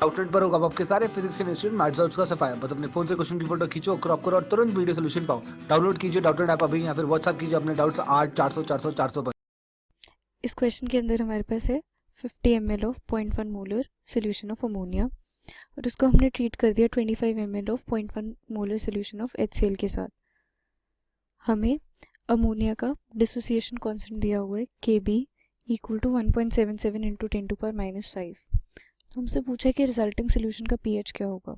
Outlet पर होगा आपके सारे फिजिक्स के इंस्टीट्यूट मैथ्स और उसका सफाया। बस अपने फोन से क्वेश्चन की फोटो खींचो, क्रॉप करो और तुरंत वीडियो सोल्यूशन पाओ। डाउनलोड कीजिए डाउटनेट ऐप अभी या फिर व्हाट्सएप कीजिए अपने डाउट्स 8 400 400 400 पर। इस क्वेश्चन के अंदर हमारे पास है 50 ml of 0.1 molar solution of ammonia और उसको हमने ट्रीट कर दिया 25 ml of 0.1 molar solution of HCl के साथ। हमें अमोनिया का डिसोसिएशन कांस्टेंट दिया हुआ है Kb इक्वल टू 1.77 इंटू 10⁻⁵। तो हमसे पूछा है कि रिजल्टिंग सोल्यूशन का pH क्या होगा।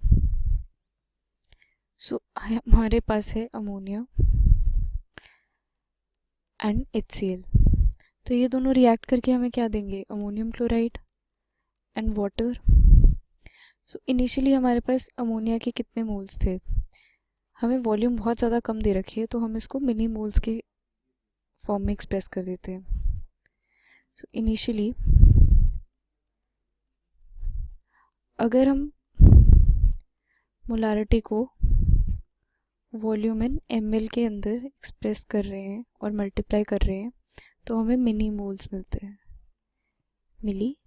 हमारे पास है अमोनिया एंड HCl, तो ये दोनों रिएक्ट करके हमें क्या देंगे, ammonium chloride and water. So initially हमारे पास अमोनिया के कितने मोल्स थे, हमें वॉल्यूम बहुत ज़्यादा कम दे रखी है तो हम इसको मिनी मोल्स के फॉर्म में एक्सप्रेस कर देते हैं। सो इनिशियली अगर हम मोलारिटी को वॉल्यूम इन ml के अंदर एक्सप्रेस कर रहे हैं और मल्टीप्लाई कर रहे हैं तो हमें मिनी मोल्स मिलते हैं, मिली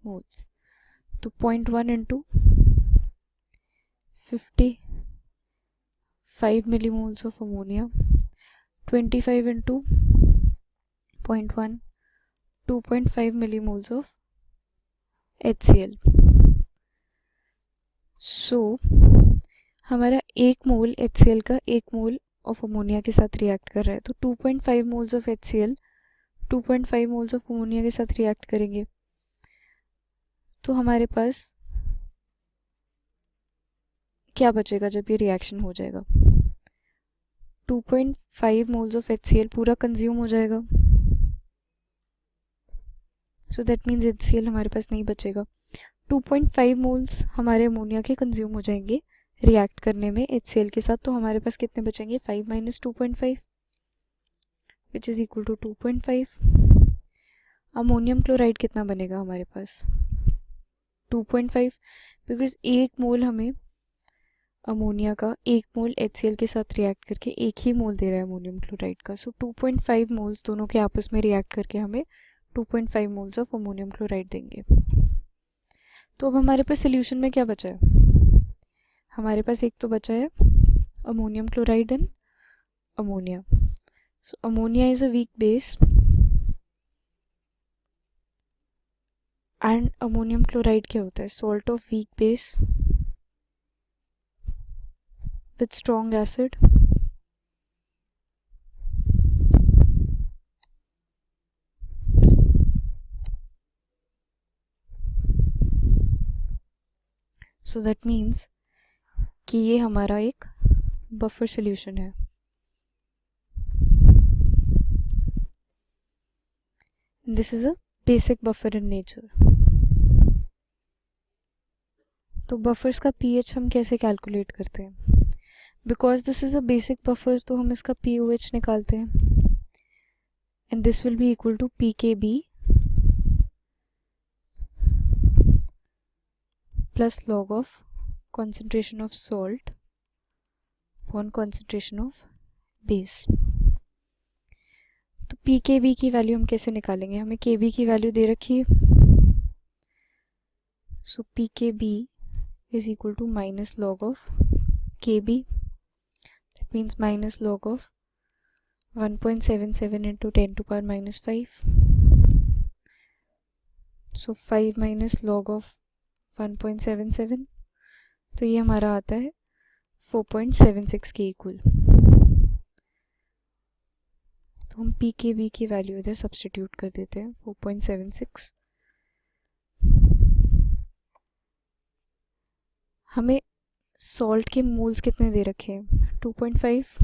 मोल्स। तो 0.1 into 55 millimoles of ammonia, 25 into 0.1 2.5 millimoles of HCl। So हमारा एक मोल HCl का एक मोल ऑफ अमोनिया के साथ रिएक्ट कर रहा है, तो 2.5 moles of HCl 2.5 moles of ammonia के साथ रिएक्ट करेंगे तो हमारे पास क्या बचेगा जब ये रिएक्शन हो जाएगा। 2.5 मोल्स ऑफ HCl पूरा कंज्यूम हो जाएगा, सो दैट मीन्स HCl हमारे पास नहीं बचेगा। 2.5 मोल्स हमारे अमोनिया के कंज्यूम हो जाएंगे रिएक्ट करने में HCl के साथ, तो हमारे पास कितने बचेंगे, 5 minus 2.5 which is equal to 2.5। Ammonium chloride कितना बनेगा हमारे पास, 2.5, बिकॉज एक मोल हमें अमोनिया का एक मोल HCl के साथ रिएक्ट करके एक ही मोल दे रहा है अमोनियम क्लोराइड का। सो 2.5 मोल्स दोनों के आपस में रिएक्ट करके हमें 2.5 मोल्स ऑफ अमोनियम क्लोराइड देंगे। तो अब हमारे पास सोल्यूशन में क्या बचा है, हमारे पास एक तो बचा है ammonium chloride and ammonia. So ammonia is a weak base and ammonium chloride क्या होता है, salt of weak base with strong acid. So that means कि ये हमारा एक बफर सॉल्यूशन है। This is a basic buffer in nature. तो buffers का pH हम कैसे कैलकुलेट करते हैं, because this is a basic buffer तो हम इसका pOH निकालते हैं and this will be equal to pKb plus log of concentration of salt upon concentration of base। तो pKb की वैल्यू हम कैसे निकालेंगे, हमें Kb की वैल्यू दे रखी है, सो pKb is equal to minus log of Kb, that means minus log of 1.77 into 10⁻⁵। so 5 minus log of 1.77, तो ये हमारा आता है 4.76 के इक्वल। तो हम pKb की वैल्यू इधर सब्स्टिट्यूट कर देते हैं 4.76। हमें सॉल्ट के मोल्स कितने दे रखे हैं, 2.5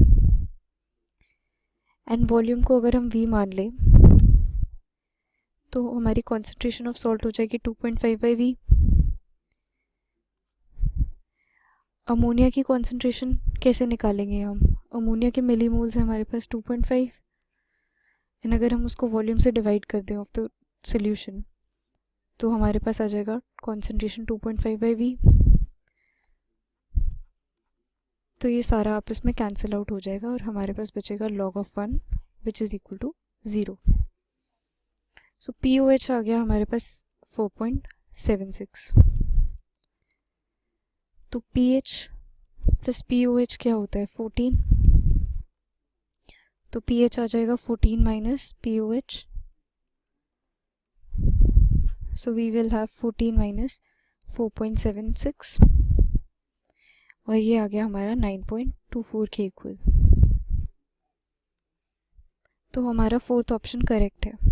एंड वॉल्यूम को अगर हम V मान लें तो हमारी कॉन्सेंट्रेशन ऑफ सॉल्ट हो जाएगी 2.5/V। अमोनिया की कॉन्सेंट्रेशन कैसे निकालेंगे हम, अमोनिया के मिली मोल्स हैं हमारे पास 2.5 एंड अगर हम उसको वॉल्यूम से डिवाइड कर दें ऑफ द सोल्यूशन तो हमारे पास आ जाएगा कॉन्सेंट्रेशन 2.5/V। तो ये सारा आपस में कैंसिल आउट हो जाएगा और हमारे पास बचेगा log of 1 which is equal to 0। So pOH आ गया हमारे पास 4.76। तो pH प्लस POH क्या होता है 14, तो pH आ जाएगा 14 minus POH, so we will have 14 minus 4.76 और ये आ गया हमारा 9.24 के इक्वल। तो हमारा फोर्थ ऑप्शन करेक्ट है।